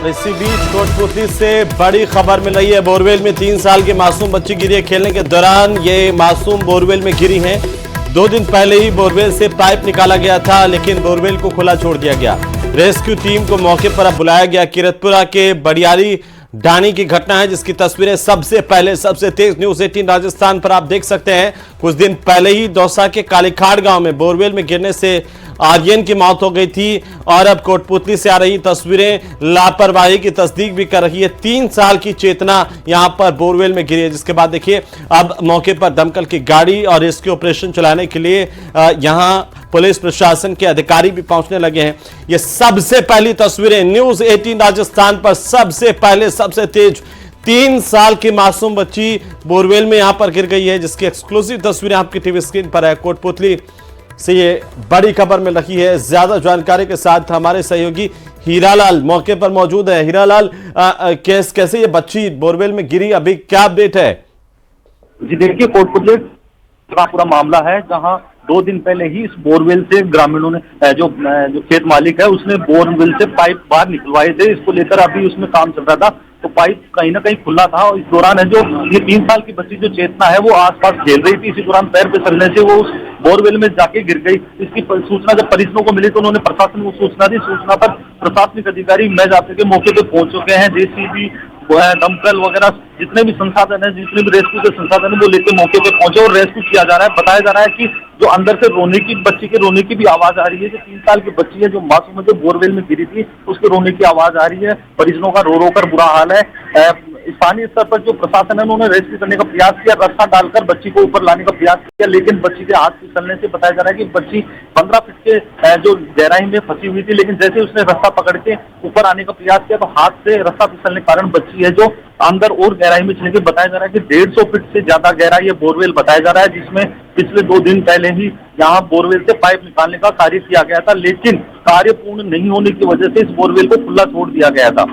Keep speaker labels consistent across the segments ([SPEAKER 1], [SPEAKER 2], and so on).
[SPEAKER 1] इसी बीच कोटपुतली से बड़ी खबर मिल रही है। बोरवेल में 3 साल की मासूम बच्ची गिरी है। खेलने के दौरान ये मासूम बोरवेल में गिरी है। 2 दिन पहले ही बोरवेल से पाइप निकाला गया था, लेकिन बोरवेल को खुला छोड़ दिया गया। रेस्क्यू टीम को मौके पर अब बुलाया गया। किरतपुरा के बड़ियाली ढाणी की घटना है, जिसकी तस्वीरें सबसे पहले सबसे तेज न्यूज 18 राजस्थान पर आप देख सकते हैं। कुछ दिन पहले ही दौसा के कालीखाड़ गांव में बोरवेल में गिरने से आर्यन की मौत हो गई थी, और अब कोटपुतली से आ रही तस्वीरें लापरवाही की तस्दीक भी कर रही है। 3 साल की चेतना यहां पर बोरवेल में गिरी है, जिसके बाद देखिए अब मौके पर दमकल की गाड़ी और रेस्क्यू ऑपरेशन चलाने के लिए यहां पुलिस प्रशासन के अधिकारी भी पहुंचने लगे हैं। ये सबसे पहली तस्वीरें न्यूज 18 राजस्थान पर सबसे पहले सबसे तेज 3 साल की मासूम बच्ची बोरवेल में यहां पर गिर गई है, जिसकी एक्सक्लूसिव तस्वीरें आपकी टीवी स्क्रीन पर है। कोटपुतली से ये बड़ी खबर मिल रही है। ज्यादा जानकारी के साथ हमारे सहयोगी हीरालाल मौके पर मौजूद है। हीरालाल, कैसे ये बच्ची बोरवेल में गिरी, अभी क्या अपडेट है?
[SPEAKER 2] जी देखिए, कोटपुतली का पूरा मामला है, जहां 2 दिन पहले ही इस बोरवेल से ग्रामीणों ने जो खेत मालिक है उसने बोरवेल से पाइप बाहर निकलवाए थे। इसको लेकर अभी उसमें काम चल रहा था, तो पाइप कहीं ना कहीं खुला था, और इस दौरान है जो ये 3 साल की बच्ची जो चेतना है वो आसपास खेल रही थी। इसी दौरान पैर फिसलने से वो उस बोरवेल में जाके गिर गई। इसकी सूचना जब परिजनों को मिली तो उन्होंने प्रशासन को सूचना दी। सूचना पर प्रशासनिक अधिकारी मैं जाकर के मौके पे पहुंच चुके हैं। जेसीबी, दमकल वगैरह जितने भी संसाधन है, जितने भी रेस्क्यू के संसाधन है, वो लेके मौके पे पहुंचे और रेस्क्यू किया जा रहा है। बताया जा रहा है कि जो अंदर से बच्ची के रोने की भी आवाज आ रही है। जो 3 साल की बच्ची है, जो मासूम है, जो बोरवेल में गिरी थी, उसके रोने की आवाज आ रही है। परिजनों का रो रो कर बुरा हाल है। स्थानीय स्तर पर जो प्रशासन है उन्होंने रेस्क्यू करने का प्रयास किया, रास्ता डालकर बच्ची को ऊपर लाने का प्रयास किया, लेकिन बच्ची के हाथ फिसलने से बताया जा रहा है कि बच्ची 15 फीट के जो गहराई में फंसी हुई थी, लेकिन जैसे उसने रास्ता पकड़ के ऊपर आने का प्रयास किया तो हाथ से रास्ता फिसलने के कारण बच्ची है जो अंदर और गहराई में चली गई। बताया जा रहा है कि 150 फीट से ज्यादा गहरा ये बोरवेल बताया जा रहा है, जिसमें पिछले 2 दिन पहले ही यहाँ बोरवेल से पाइप निकालने का कार्य किया गया था, लेकिन कार्य पूर्ण नहीं होने की वजह से इस बोरवेल को खुला छोड़ दिया गया था।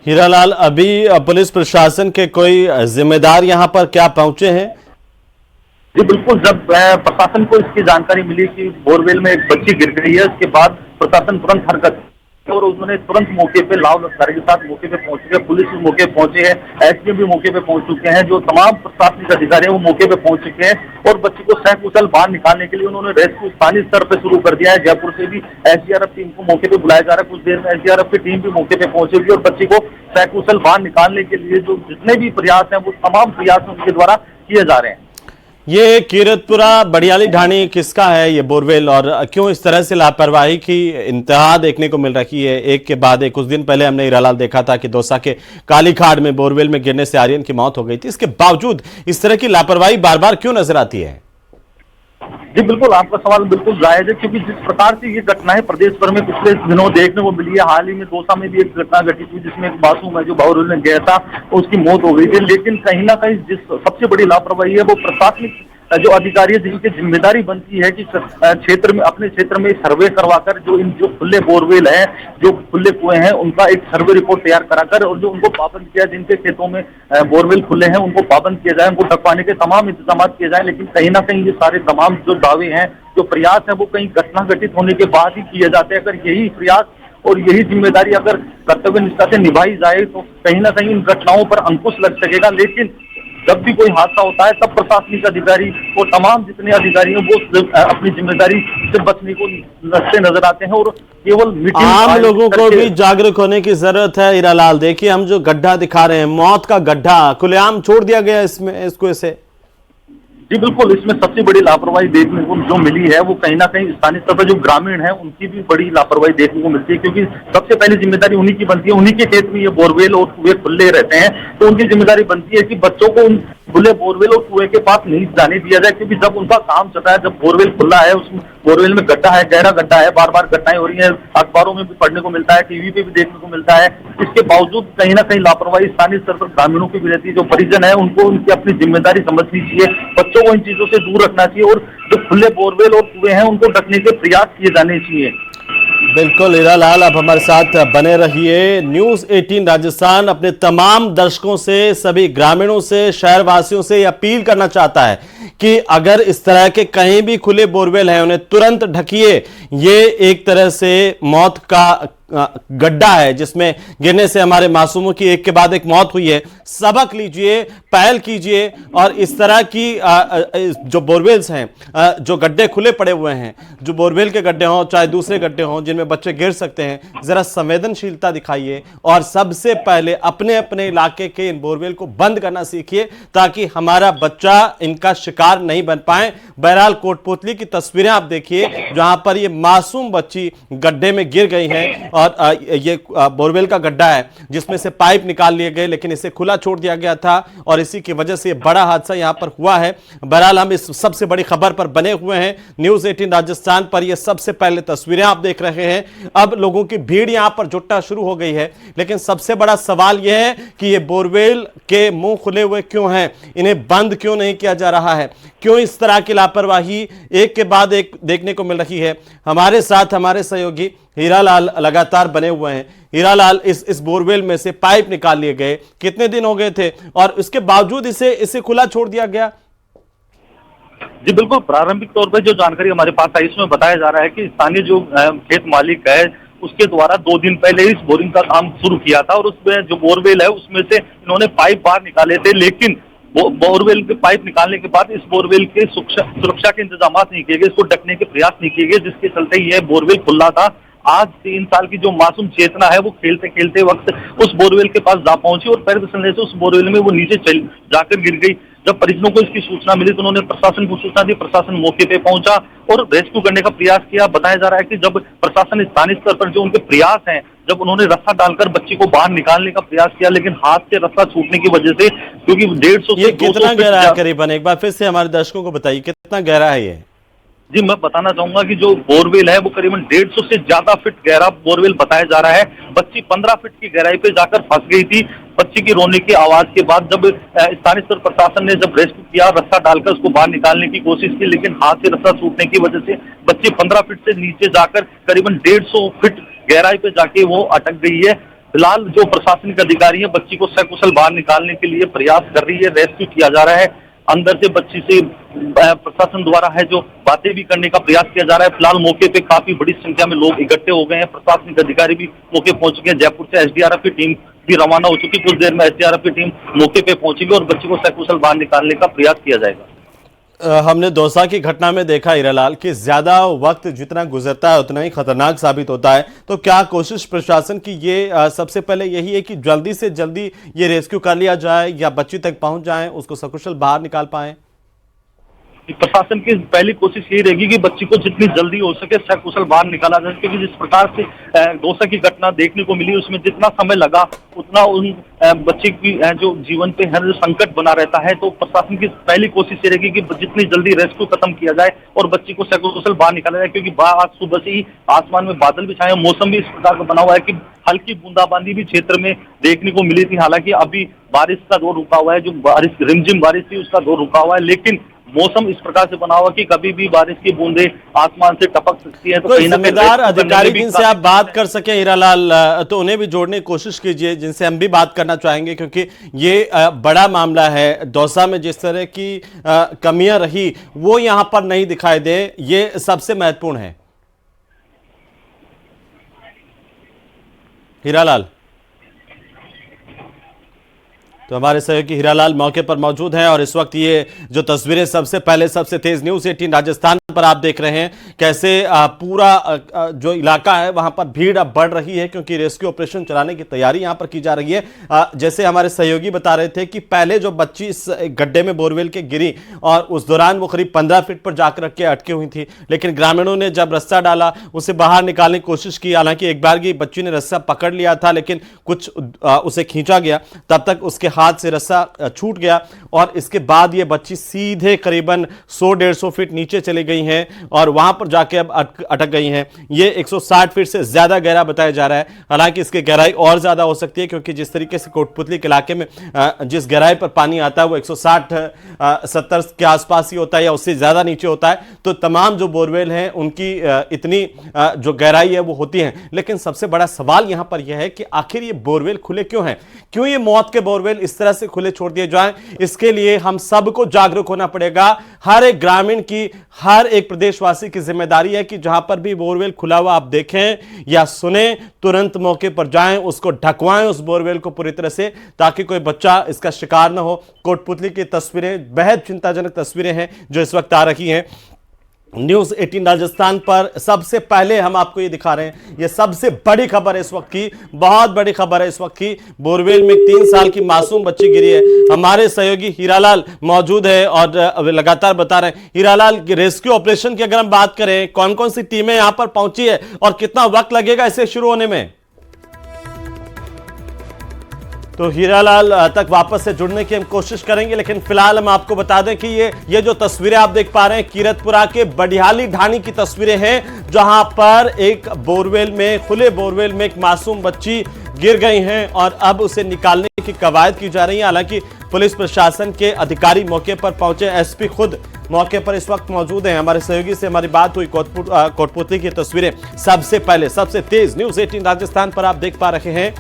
[SPEAKER 1] हीरालाल, अभी पुलिस प्रशासन के कोई जिम्मेदार यहां पर क्या पहुंचे हैं?
[SPEAKER 2] जी बिल्कुल, जब प्रशासन को इसकी जानकारी मिली कि बोरवेल में एक बच्ची गिर गई है, उसके बाद प्रशासन तुरंत हरकत और उन्होंने तुरंत मौके पे लाव लश्कर के साथ मौके पे पहुंच चुके हैं। पुलिस भी मौके पे पहुंचे हैं, एसडीएम भी मौके पे पहुंच चुके हैं। जो तमाम प्रशासनिक अधिकारी हैं वो मौके पे पहुंच चुके हैं और बच्ची को सकुशल बाहर निकालने के लिए उन्होंने रेस्क्यू स्थानीय स्तर पे शुरू कर दिया है। जयपुर से भी एसडीआरएफ टीम को मौके पे बुलाया जा रहा है। कुछ देर में एसडीआरएफ की टीम भी मौके पे पहुंचेगी और बच्ची को सकुशल बाहर निकालने के लिए जो जितने भी प्रयास हैं वो तमाम प्रयास उनके द्वारा किए जा रहे हैं।
[SPEAKER 1] ये किरतपुरा बड़ियाली ढाणी किसका है ये बोरवेल, और क्यों इस तरह से लापरवाही की इंतहा देखने को मिल रही है एक के बाद एक? कुछ दिन पहले हमने हीरालाल देखा था कि दौसा के कालीखाड़ में बोरवेल में गिरने से आर्यन की मौत हो गई थी। इसके बावजूद इस तरह की लापरवाही बार बार क्यों नजर आती है?
[SPEAKER 2] जी बिल्कुल, आपका सवाल बिल्कुल जायज है, क्योंकि जिस प्रकार से ये घटनाएं प्रदेश भर में पिछले दिनों देखने को मिली है। हाल ही में दौसा में भी एक घटना घटी थी, जिसमें एक मासूम है जो बोरवेल में गया था, उसकी मौत हो गई थी। लेकिन कहीं ना कहीं जिस सबसे बड़ी लापरवाही है वो प्रशासनिक जो अधिकारी है, जिनकी जिम्मेदारी बनती है कि क्षेत्र में अपने क्षेत्र में सर्वे करवाकर जो खुले बोरवेल है, जो खुले कुएं हैं, उनका एक सर्वे रिपोर्ट तैयार कराकर और जो उनको पाबंद किया, जिनके खेतों में बोरवेल खुले हैं उनको पाबंद किया जाए, उनको ढकवाने के तमाम इंतजाम किए जाए। लेकिन कहीं ना कहीं ये सारे तमाम जो दावे हैं, जो प्रयास है, वो कहीं घटना घटित होने के बाद ही किए जाते हैं। अगर यही प्रयास और यही जिम्मेदारी अगर कर्तव्य निष्ठा से निभाई जाए तो कहीं ना कहीं इन घटनाओं पर अंकुश लग सकेगा। लेकिन जब भी कोई हादसा होता है तब प्रशासनिक अधिकारी और तमाम जितने अधिकारी हैं वो अपनी जिम्मेदारी से बचने को रखते नजर आते हैं और केवल मीटिंग।
[SPEAKER 1] आम लोगों को भी जागरूक होने की जरूरत है। हीरालाल, देखिए हम जो गड्ढा दिखा रहे हैं, मौत का गड्ढा खुलेआम छोड़ दिया गया इसमें, इसको ऐसे।
[SPEAKER 2] जी बिल्कुल, इसमें सबसे बड़ी लापरवाही देखने को जो मिली है वो कहीं ना कहीं स्थानीय स्तर पर जो ग्रामीण है उनकी भी बड़ी लापरवाही देखने को मिलती है, क्योंकि सबसे पहली जिम्मेदारी उन्हीं की बनती है। उन्हीं के खेत में ये बोरवेल और कुएं खुले रहते हैं, तो उनकी जिम्मेदारी बनती है कि बच्चों को उन खुले बोरवेल और कुएं के पास नहीं जाने दिया जाए, क्योंकि जब उनका काम चल रहा है, जब बोरवेल खुला है, उस बोरवेल में गड्ढा है, गहरा गड्ढा है, बार बार घटनाएं हो रही है, अखबारों में भी पढ़ने को मिलता है, टीवी पे भी देखने को मिलता है। इसके बावजूद कहीं ना कहीं लापरवाही स्थानीय स्तर पर ग्रामीणों की भी रहती है। जो परिजन है उनको उनकी अपनी जिम्मेदारी समझनी चाहिए, बच्चों को इन चीजों से दूर रखना चाहिए और जो खुले बोरवेल और कुएं हैं उनको ढकने के प्रयास किए जाने चाहिए।
[SPEAKER 1] बिल्कुल हीरालाल, आप हमारे साथ बने रहिए। न्यूज 18 राजस्थान अपने तमाम दर्शकों से, सभी ग्रामीणों से, शहरवासियों से अपील करना चाहता है कि अगर इस तरह के कहीं भी खुले बोरवेल हैं उन्हें तुरंत ढकिए। ये एक तरह से मौत का गड्ढा है जिसमें गिरने से हमारे मासूमों की एक के बाद एक मौत हुई है। सबक लीजिए, पहल कीजिए और इस तरह की जो बोरवेल्स हैं, जो गड्ढे खुले पड़े हुए हैं, जो बोरवेल के गड्ढे हों चाहे दूसरे गड्ढे हों जिनमें बच्चे गिर सकते हैं, जरा संवेदनशीलता दिखाइए और सबसे पहले अपने अपने इलाके के इन बोरवेल को बंद करना सीखिए ताकि हमारा बच्चा इनका शिकार नहीं बन पाए। बहरहाल कोटपुतली की तस्वीरें आप देखिए जहां पर ये मासूम बच्ची गड्ढे में गिर गई है और ये बोरवेल का गड्ढा है जिसमें से पाइप निकाल लिए गए लेकिन इसे खुला छोड़ दिया गया था और इसी की वजह से बड़ा हादसा यहां पर हुआ है। बहरहाल हम इस सबसे बड़ी खबर पर बने हुए हैं। न्यूज़ 18 राजस्थान पर ये सबसे पहले तस्वीरें आप देख रहे हैं। अब लोगों की भीड़ यहां पर जुटना शुरू हो गई है, लेकिन सबसे बड़ा सवाल यह है कि ये बोरवेल के मुंह खुले हुए क्यों हैं, इन्हें बंद क्यों नहीं किया जा रहा है, क्यों इस तरह की लापरवाही एक के बाद एक देखने को मिल रही है। हमारे साथ हमारे सहयोगी हीरालाल लगातार बने हुए हैं। हीरालाल, इस बोरवेल में से पाइप निकाल लिए गए, कितने दिन हो गए थे और इसके बावजूद इसे खुला छोड़ दिया गया?
[SPEAKER 2] जी बिल्कुल, प्रारंभिक तौर पर जो जानकारी हमारे पास आई इसमें बताया जा रहा है कि स्थानीय जो खेत मालिक है उसके द्वारा 2 दिन पहले इस बोरिंग का काम शुरू किया था और उसमें जो बोरवेल है उसमें से इन्होंने पाइप बाहर निकाले थे, लेकिन बोरवेल के पाइप निकालने के बाद इस बोरवेल के सुरक्षा के इंतजाम नहीं किए गए, इसको ढकने के प्रयास नहीं किए गए, जिसके चलते यह बोरवेल खुला था। आज 3 साल की जो मासूम चेतना है वो खेलते खेलते वक्त उस बोरवेल के पास जा पहुंची और पैर फिसलने से उस बोरवेल में वो नीचे जाकर गिर गई। जब परिजनों को इसकी सूचना मिली तो उन्होंने प्रशासन को सूचना दी। प्रशासन मौके पे पहुंचा और रेस्क्यू करने का प्रयास किया। बताया जा रहा है कि जब प्रशासन स्थानीय स्तर पर जो उनके प्रयास हैं, जब उन्होंने रस्सा डालकर बच्ची को बाहर निकालने का प्रयास किया, लेकिन हाथ से रस्सा छूटने की वजह से, क्योंकि 150 से 200
[SPEAKER 1] कितना गहरा है करीबन, एक बार फिर से हमारे दर्शकों को बताइए कितना गहरा है ये?
[SPEAKER 2] जी मैं बताना चाहूंगा कि जो बोरवेल है वो करीबन 150 से ज्यादा फीट गहरा बोरवेल बताया जा रहा है। बच्ची 15 फीट की गहराई पे जाकर फंस गई थी। बच्ची की रोने की आवाज के बाद जब स्थानीय स्तर प्रशासन ने जब रेस्क्यू किया, रस्सा डालकर उसको बाहर निकालने की कोशिश की, लेकिन हाथ से रस्सा छूटने की वजह से बच्ची 15 फीट से नीचे जाकर करीबन 150 फीट गहराई पे जाके वो अटक गई है। फिलहाल जो प्रशासनिक अधिकारी है बच्ची को सकुशल बाहर निकालने के लिए प्रयास कर रही है, रेस्क्यू किया जा रहा है। अंदर से बच्ची से प्रशासन द्वारा है जो बातें भी करने का प्रयास किया जा रहा है। फिलहाल मौके पे काफी बड़ी संख्या में लोग इकट्ठे हो गए हैं। प्रशासनिक अधिकारी भी मौके पहुंच चुके हैं। जयपुर से एसडीआरएफ की टीम भी रवाना हो चुकी है। कुछ देर में एसडीआरएफ की टीम मौके पे पहुंचेगी और बच्ची को सकुशल बाहर निकालने का प्रयास किया जाएगा।
[SPEAKER 1] हमने दौसा की घटना में देखा हीरालाल कि ज्यादा वक्त जितना गुजरता है उतना ही खतरनाक साबित होता है, तो क्या कोशिश प्रशासन की ये सबसे पहले यही है कि जल्दी से जल्दी ये रेस्क्यू कर लिया जाए या बच्ची तक पहुंच जाए, उसको सकुशल बाहर निकाल पाए?
[SPEAKER 2] प्रशासन की पहली कोशिश यही रहेगी कि बच्ची को जितनी जल्दी हो सके सकुशल बाहर निकाला जाए, क्योंकि जिस प्रकार से दौसा की घटना देखने को मिली उसमें जितना समय लगा उतना उन बच्ची की जो जीवन पे है जो संकट बना रहता है। तो प्रशासन की पहली कोशिश ये रहेगी कि जितनी जल्दी रेस्क्यू खत्म किया जाए और बच्ची को सकुशल बाहर निकाला जाए, क्योंकि आज सुबह से ही आसमान में बादल भी छाए, मौसम भी इस प्रकार का बना हुआ है कि हल्की बूंदाबांदी भी क्षेत्र में देखने को मिली थी। हालांकि अभी बारिश का दौर रुका हुआ है, जो बारिश रिमझिम बारिश थी उसका दौर रुका हुआ है, लेकिन मौसम इस प्रकार से बना हुआ कि कभी भी बारिश की बूंदें आसमान से टपक सकती है। तो कहीं ना कहीं
[SPEAKER 1] जिम्मेदार अधिकारी जिनसे आप बात कर सके हीरालाल, तो उन्हें भी जोड़ने की कोशिश कीजिए जिनसे हम भी बात करना चाहेंगे, क्योंकि ये बड़ा मामला है। दौसा में जिस तरह की कमियां रही वो यहां पर नहीं दिखाई दे, ये सबसे महत्वपूर्ण है। हीरालाल, तो हमारे सहयोगी हीरालाल मौके पर मौजूद हैं और इस वक्त ये जो तस्वीरें सबसे पहले सबसे तेज न्यूज़ 18 राजस्थान पर आप देख रहे हैं कैसे पूरा जो इलाका है वहां पर भीड़ अब बढ़ रही है, क्योंकि रेस्क्यू ऑपरेशन चलाने की तैयारी यहां पर की जा रही है। जैसे हमारे सहयोगी बता रहे थे कि पहले जो बच्ची इस गड्ढे में बोरवेल के गिरी और उस दौरान वो करीब 15 फीट पर जाकर रख के अटकी हुई थी, लेकिन ग्रामीणों ने जब रस्सा डाला उसे बाहर निकालने की कोशिश की। हालांकि एक बार की बच्ची ने रस्सा पकड़ लिया था, लेकिन कुछ उसे खींचा गया, तब तक उसके हाथ से रस्सा छूट गया और इसके बाद ये बच्ची सीधे करीबन 100-150 फीट नीचे चली गई हैं और वहां पर जाके अब अटक गई हैं। ये 160 फीट से ज्यादा गहरा बताया जा रहा है। हालांकि इसकी गहराई और ज्यादा हो सकती है, क्योंकि जिस तरीके से कोटपुतली के इलाके में जिस गहराई पर पानी आता है वो 160-70 के आसपास ही होता है या उससे ज्यादा नीचे होता है। तो तमाम जो बोरवेल हैं उनकी इतनी जो गहराई है वो होती है। लेकिन सबसे बड़ा सवाल यहां पर यह है कि आखिर ये बोरवेल खुले क्यों हैं, क्यों ये मौत के बोरवेल इस तरह से खुले छोड़ दिए जाएं, इसके लिए हम सबको जागरूक होना पड़ेगा। हर एक ग्रामीण की, हर एक प्रदेशवासी की जिम्मेदारी है कि जहां पर भी बोरवेल खुला हुआ आप देखें या सुने, तुरंत मौके पर जाएं, उसको ढकवाएं उस बोरवेल को पूरी तरह से, ताकि कोई बच्चा इसका शिकार ना हो। कोटपुतली की तस्वीरें बेहद चिंताजनक तस्वीरें हैं जो इस वक्त आ रही हैं न्यूज 18 राजस्थान पर। सबसे पहले हम आपको ये दिखा रहे हैं, ये सबसे बड़ी खबर है इस वक्त की, बहुत बड़ी खबर है इस वक्त की। बोरवेल में 3 साल की मासूम बच्ची गिरी है। हमारे सहयोगी हीरालाल मौजूद है और लगातार बता रहे हैं। हीरालाल, रेस्क्यू ऑपरेशन की अगर हम बात करें, कौन कौन सी टीमें यहां पर पहुंची है और कितना वक्त लगेगा इसे शुरू होने में? तो हीरालाल तक वापस से जुड़ने की हम कोशिश करेंगे, लेकिन फिलहाल हम आपको बता दें कि ये जो तस्वीरें आप देख पा रहे हैं, कीरतपुरा के बढ़ियाली ढाणी की तस्वीरें हैं, जहां पर एक बोरवेल में, खुले बोरवेल में एक मासूम बच्ची गिर गई हैं और अब उसे निकालने की कवायद की जा रही है। हालांकि पुलिस प्रशासन के अधिकारी मौके पर पहुंचे, एसपी खुद मौके पर इस वक्त मौजूद हैं। हमारे सहयोगी से हमारी बात हुई। कोटपुतली की तस्वीरें सबसे पहले, सबसे तेज न्यूज 18 राजस्थान पर आप देख पा रहे हैं।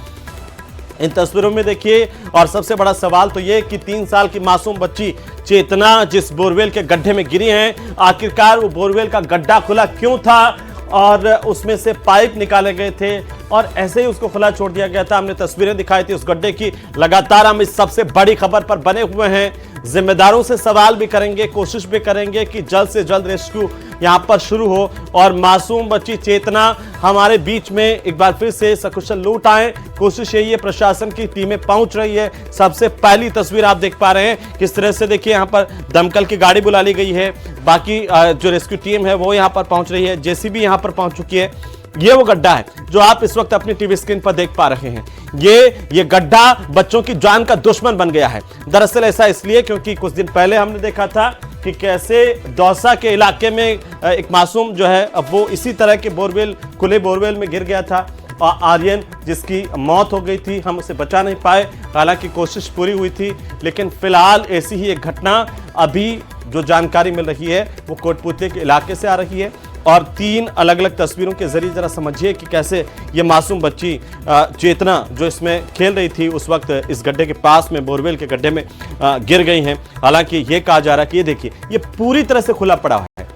[SPEAKER 1] इन तस्वीरों में देखिए, और सबसे बड़ा सवाल तो ये कि 3 साल की मासूम बच्ची चेतना जिस बोरवेल के गड्ढे में गिरी है, आखिरकार वो बोरवेल का गड्ढा खुला क्यों था और उसमें से पाइप निकाले गए थे और ऐसे ही उसको खुला छोड़ दिया गया था। हमने तस्वीरें दिखाई थी उस गड्ढे की। लगातार हम इस सबसे बड़ी खबर पर बने हुए हैं, जिम्मेदारों से सवाल भी करेंगे, कोशिश भी करेंगे कि जल्द से जल्द रेस्क्यू यहां पर शुरू हो और मासूम बच्ची चेतना हमारे बीच में एक बार फिर से सकुशल लौट आए। कोशिश यही है, प्रशासन की टीमें पहुंच रही है। सबसे पहली तस्वीर आप देख पा रहे हैं किस तरह से, देखिए यहां पर दमकल की गाड़ी बुला ली गई है, बाकी जो रेस्क्यू टीम है वो यहां पर पहुंच रही है, जेसीबी यहां पर पहुंच चुकी है। ये वो गड्ढा है जो आप इस वक्त अपनी टीवी स्क्रीन पर देख पा रहे हैं। ये गड्ढा बच्चों की जान का दुश्मन बन गया है। दरअसल ऐसा इसलिए क्योंकि कुछ दिन पहले हमने देखा था कि कैसे दौसा के इलाके में एक मासूम जो है, अब वो इसी तरह के बोरवेल, खुले बोरवेल में गिर गया था और आर्यन, जिसकी मौत हो गई थी। हम उसे बचा नहीं पाए, हालांकि कोशिश पूरी हुई थी, लेकिन फिलहाल ऐसी ही एक घटना अभी जो जानकारी मिल रही है वो कोटपुतली के इलाके से आ रही है। और 3 अलग अलग तस्वीरों के जरिए जरा समझिए कि कैसे ये मासूम बच्ची चेतना जो इसमें खेल रही थी उस वक्त इस गड्ढे के पास में, बोरवेल के गड्ढे में गिर गई हैं। हालांकि ये कहा जा रहा है कि ये देखिए, ये पूरी तरह से खुला पड़ा है।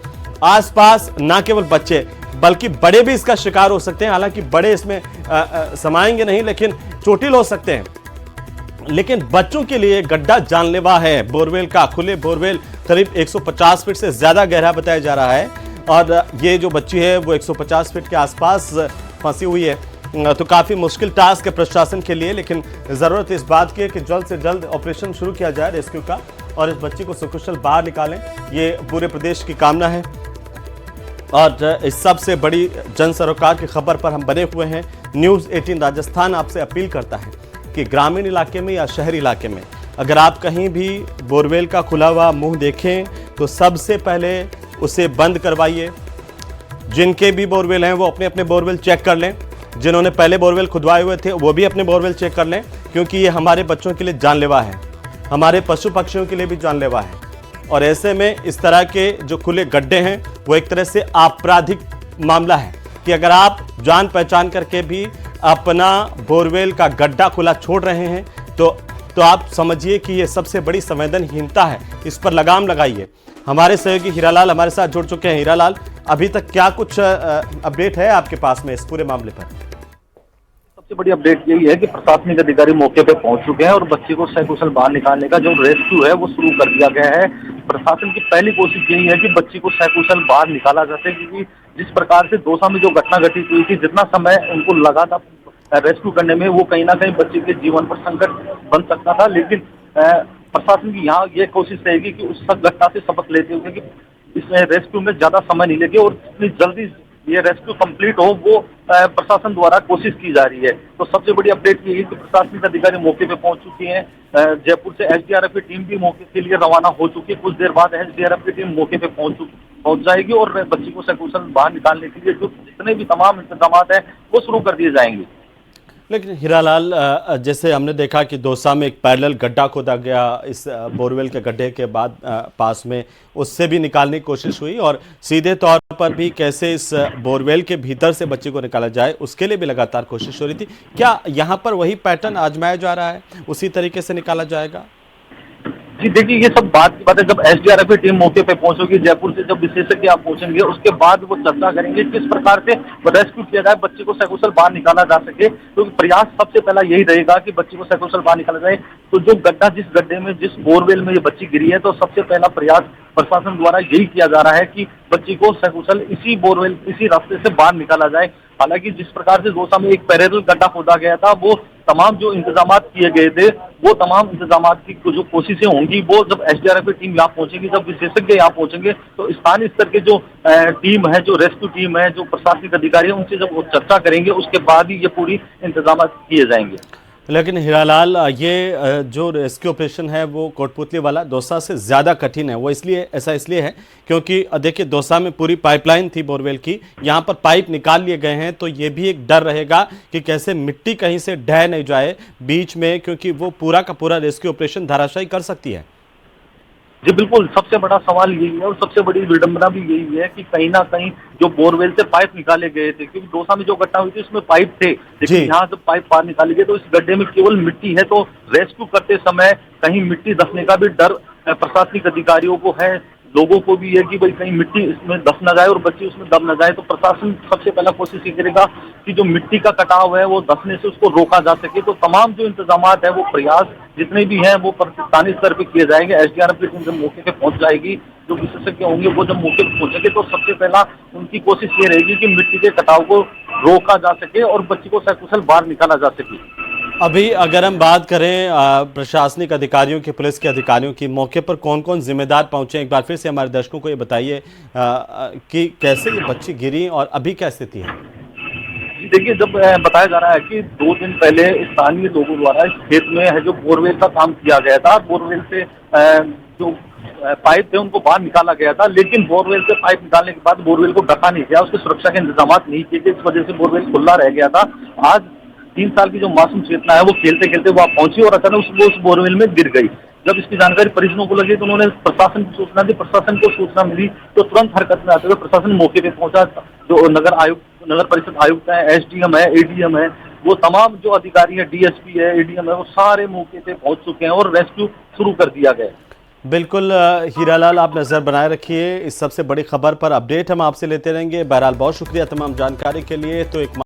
[SPEAKER 1] आसपास ना केवल बच्चे बल्कि बड़े भी इसका शिकार हो सकते हैं। हालांकि बड़े इसमें समाएंगे नहीं, लेकिन चोटिल हो सकते हैं। लेकिन बच्चों के लिए गड्ढा जानलेवा है। बोरवेल का, खुले बोरवेल करीब 150 फीट से ज्यादा गहरा बताया जा रहा है और ये जो बच्ची है वो 150 फीट के आसपास फंसी हुई है। तो काफ़ी मुश्किल टास्क है प्रशासन के लिए, लेकिन ज़रूरत इस बात की है कि जल्द से जल्द ऑपरेशन शुरू किया जाए रेस्क्यू का और इस बच्ची को सकुशल बाहर निकालें। ये पूरे प्रदेश की कामना है और इस सबसे बड़ी जन सरोकार की खबर पर हम बने हुए हैं। न्यूज़ 18 राजस्थान आपसे अपील करता है कि ग्रामीण इलाके में या शहरी इलाके में अगर आप कहीं भी बोरवेल का खुला हुआ मुँह देखें तो सबसे पहले उसे बंद करवाइए। जिनके भी बोरवेल हैं वो अपने अपने बोरवेल चेक कर लें। जिन्होंने पहले बोरवेल खुदवाए हुए थे वो भी अपने बोरवेल चेक कर लें, क्योंकि ये हमारे बच्चों के लिए जानलेवा है, हमारे पशु पक्षियों के लिए भी जानलेवा है। और ऐसे में इस तरह के जो खुले गड्ढे हैं वो एक तरह से आपराधिक मामला है कि अगर आप जान पहचान करके भी अपना बोरवेल का गड्ढा खुला छोड़ रहे हैं तो आप समझिए कि ये सबसे बड़ी संवेदनहीनता है। इस पर लगाम लगाइए। हमारे सहयोगी हीरालाल हमारे साथ जुड़ चुके हैं। हीरालाल, अभी तक क्या कुछ अपडेट है आपके पास में इस पूरे मामले पर?
[SPEAKER 2] सबसे बड़ी अपडेट यही है कि प्रशासनिक अधिकारी मौके पे पहुंच चुके हैं और बच्ची को सकुशल बाहर निकालने का जो रेस्क्यू है वो शुरू कर दिया गया है। प्रशासन की पहली कोशिश यही है कि बच्ची को सकुशल बाहर निकाला जा सके, क्योंकि जिस प्रकार से दौसा में जो घटना घटित हुई थी, जितना समय उनको लगा था रेस्क्यू करने में, वो कहीं ना कहीं बच्चे के जीवन पर संकट बन सकता था। लेकिन प्रशासन की यहाँ ये कोशिश रहेगी कि उस घटना से सबक लेते हुए कि इसमें रेस्क्यू में ज्यादा समय नहीं लगे और जितनी जल्दी ये रेस्क्यू कंप्लीट हो वो प्रशासन द्वारा कोशिश की जा रही है। तो सबसे बड़ी अपडेट ये है कि प्रशासनिक अधिकारी मौके पे पहुंच चुकी हैं। जयपुर से एसडीआरएफ की टीम भी मौके के लिए रवाना हो चुकी है। कुछ देर बाद एसडीआरएफ की टीम मौके पे पहुंच जाएगी और बच्ची को सकुशल बाहर निकालने के लिए जो जितने भी तमाम इंतजाम है वो शुरू कर दिए जाएंगे।
[SPEAKER 1] लेकिन हीरालाल, जैसे हमने देखा कि दौसा में एक पैरेलल गड्ढा खोदा गया इस बोरवेल के गड्ढे के बाद पास में, उससे भी निकालने की कोशिश हुई और सीधे तौर पर भी कैसे इस बोरवेल के भीतर से बच्चे को निकाला जाए उसके लिए भी लगातार कोशिश हो रही थी। क्या यहाँ पर वही पैटर्न आजमाया जा रहा है, उसी तरीके से निकाला जाएगा?
[SPEAKER 2] जी देखिए, ये सब बात की बात है। जब एसडीआरएफ की टीम मौके पे पहुंचेगी, जयपुर से जब विशेषज्ञ आप पहुंचेंगे, उसके बाद वो चर्चा करेंगे किस प्रकार से रेस्क्यू किया जाए, बच्चे को सकुशल बाहर निकाला जा सके। तो प्रयास सबसे पहला यही रहेगा कि बच्चे को सकुशल बाहर निकाला जाए। तो जो गड्ढा, जिस गड्ढे में, जिस बोरवेल में ये बच्ची गिरी है, तो सबसे पहला प्रयास प्रशासन द्वारा यही किया जा रहा है कि बच्ची को सकुशल इसी बोरवेल, इसी रास्ते से बाहर निकाला जाए। हालांकि जिस प्रकार से दौसा में एक पैरेलल गड्ढा खोदा गया था, वो तमाम जो इंतजाम किए गए थे, वो तमाम इंतजाम की जो कोशिशें होंगी, वो जब एसडीआरएफ की टीम यहाँ पहुंचेगी, जब विशेषज्ञ यहाँ पहुंचेंगे, तो स्थानीय स्तर के जो टीम है, जो रेस्क्यू टीम है, जो प्रशासनिक अधिकारी है, उनसे जब वो चर्चा करेंगे, उसके बाद ही ये पूरी इंतजाम किए जाएंगे।
[SPEAKER 1] लेकिन हीरालाल, ये जो रेस्क्यू ऑपरेशन है वो कोटपुतली वाला दौसा से ज़्यादा कठिन है। वो इसलिए है क्योंकि देखिए, दौसा में पूरी पाइपलाइन थी बोरवेल की, यहाँ पर पाइप निकाल लिए गए हैं, तो ये भी एक डर रहेगा कि कैसे मिट्टी कहीं से ढह नहीं जाए बीच में, क्योंकि वो पूरा का पूरा रेस्क्यू ऑपरेशन धराशायी कर सकती है।
[SPEAKER 2] जी बिल्कुल, सबसे बड़ा सवाल यही है और सबसे बड़ी विडंबना भी यही है कि कहीं ना कहीं जो बोरवेल से पाइप निकाले गए थे, क्योंकि दौसा में जो घटना हुई थी उसमें पाइप थे, लेकिन यहाँ जब पाइप बाहर निकाले गए तो इस गड्ढे में केवल मिट्टी है। तो रेस्क्यू करते समय कहीं मिट्टी धंसने का भी डर प्रशासनिक अधिकारियों को है, लोगों को भी है कि भाई कहीं मिट्टी इसमें दब न जाए और बच्चे उसमें दब न जाए। तो प्रशासन सबसे पहला कोशिश ये करेगा कि जो मिट्टी का कटाव है वो धंसने से उसको रोका जा सके। तो तमाम जो इंतजाम है, वो प्रयास जितने भी हैं, वो स्थानीय स्तर पे किए जाएंगे। एसडीआरएफ की टीम जब मौके पे पहुंच जाएगी, जो विशेषज्ञ होंगे वो जब मौके पे पहुंचेंगे, तो सबसे पहला उनकी कोशिश ये रहेगी कि मिट्टी के कटाव को रोका जा सके और बच्ची को सकुशल बाहर निकाला जा सके।
[SPEAKER 1] अभी अगर हम बात करें प्रशासनिक अधिकारियों की, पुलिस के अधिकारियों की, मौके पर कौन कौन जिम्मेदार पहुंचे, एक बार फिर से हमारे दर्शकों को ये बताइए कि कैसे ये बच्ची गिरी और अभी क्या स्थिति है?
[SPEAKER 2] देखिए, जब बताया जा रहा है कि 2 दिन पहले स्थानीय लोगों द्वारा इस खेत में है जो बोरवेल का काम किया गया था, बोरवेल से जो पाइप थे उनको बाहर निकाला गया था, लेकिन बोरवेल से पाइप निकालने के बाद बोरवेल को ढका नहीं गया, उसकी सुरक्षा के इंतजाम नहीं किए गए, इस वजह से बोरवेल खुला रह गया था। आज 3 साल की जो मासूम चेतना है वो खेलते खेलते वहां पहुंची और अचानक उस बोरवेल में गिर गई। जब इसकी जानकारी परिजनों को लगी तो उन्होंने प्रशासन को सूचना दी। प्रशासन को सूचना मिली तो तुरंत हरकत में आते हुए प्रशासन मौके पे पहुंचा। जो नगर परिषद आयुक्त है, एसडीएम है, एडीएम है, वो तमाम जो अधिकारी है, डीएसपी है, एडीएम है, वो सारे मौके पे पहुंच चुके हैं और रेस्क्यू शुरू कर दिया गया।
[SPEAKER 1] बिल्कुल हीरालाल, आप नज़र बनाए रखिए, इस सबसे बड़ी खबर पर अपडेट हम आपसे लेते रहेंगे। बहरहाल बहुत शुक्रिया तमाम जानकारी के लिए। तो एक